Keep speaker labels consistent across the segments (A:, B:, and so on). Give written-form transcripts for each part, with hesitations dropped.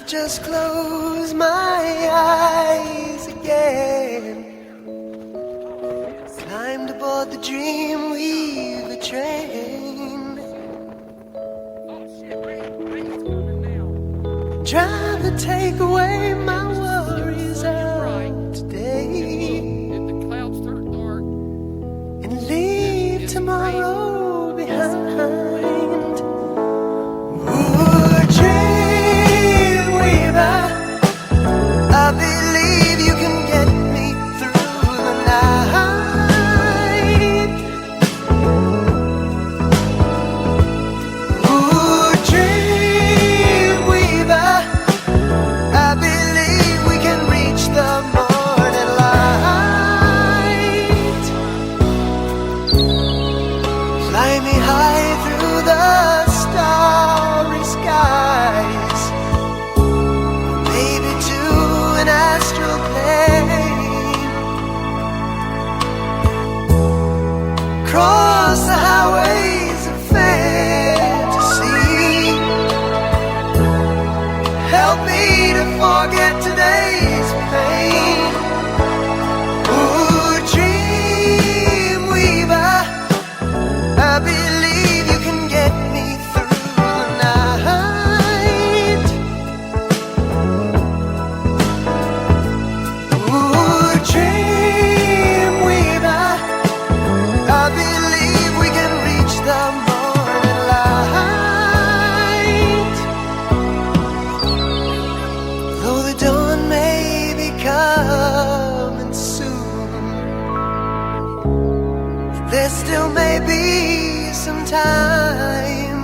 A: just close my eyes again. Climbed aboard the Dreamweaver train. Driver, take away my worries of today. And leave tomorrow behind. Ooh, Dreamweaver, I believe you can get me through the night. Ooh, Dreamweaver, I believe we can reach the morning light. Fly me high through the starry skies, maybe to an astral plane. Cross the highways of fantasy. Help me to forget today's pain. Ooh, Dreamweaver, I believe you can get me through the night. Ooh, Dreamweaver, I believe we can reach the morning light. Though the dawn may be coming soon, there still may be some time.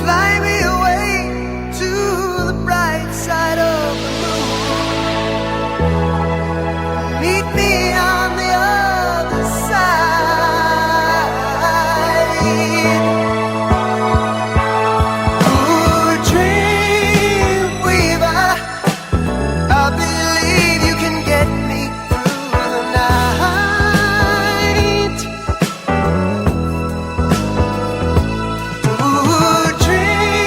A: Fly me away to the bright side of the moon. Meet me on the other side. Ooh, Dreamweaver, I believe you can get me through the night. Ooh, Dreamweaver,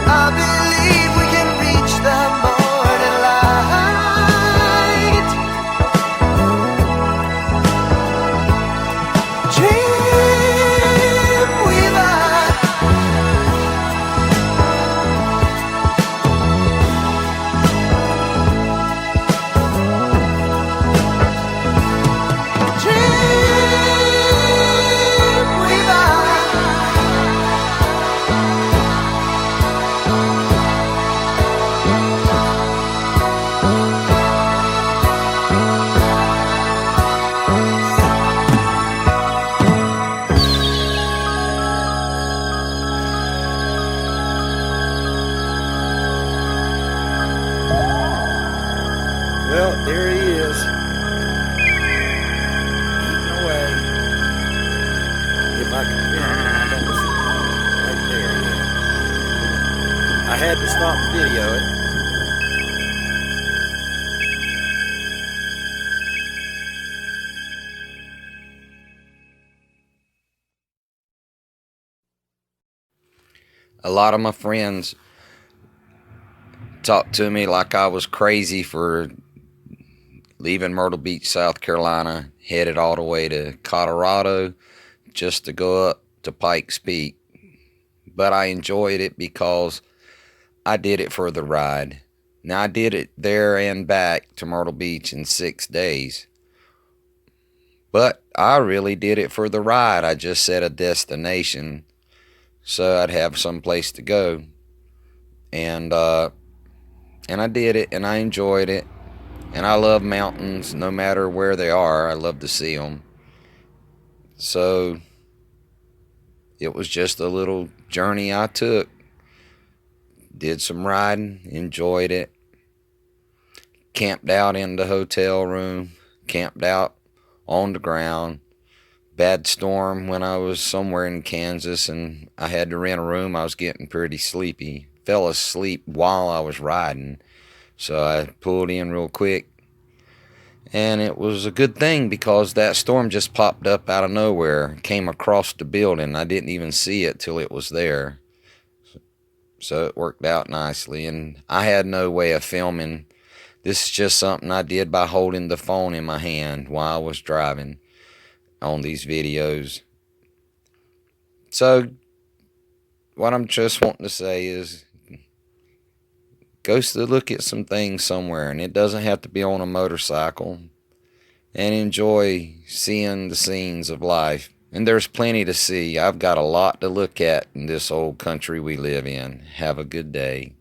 A: I believe we can reach the morning light. Dreamweaver. Well, there he is, eating away. If I can, I don't see right there. Yeah. I had to stop and video it. A lot of my friends talked to me like I was crazy for leaving Myrtle Beach, South Carolina, headed all the way to Colorado just to go up to Pikes Peak. But I enjoyed it because I did it for the ride. Now, I did it there and back to Myrtle Beach in 6 days. But I really did it for the ride. I just set a destination so I'd have some place to go. And I did it, and I enjoyed it. And I love mountains no matter where they are. I love to see them. So it was just a little journey I took. Did some riding, enjoyed it. Camped out in the hotel room, camped out on the ground. Bad storm when I was somewhere in Kansas and I had to rent a room. I was getting pretty sleepy. Fell asleep while I was riding. So I pulled in real quick And it was a good thing because that storm just popped up out of nowhere, came across the building. I didn't even see it till it was there. So it worked out nicely. And I had no way of filming. This is just something I did by holding the phone in my hand while I was driving on these videos. So what I'm just wanting to say is go look at some things somewhere, and it doesn't have to be on a motorcycle, and enjoy seeing the scenes of life. And there's plenty to see. I've got a lot to look at in this old country we live in. Have a good day.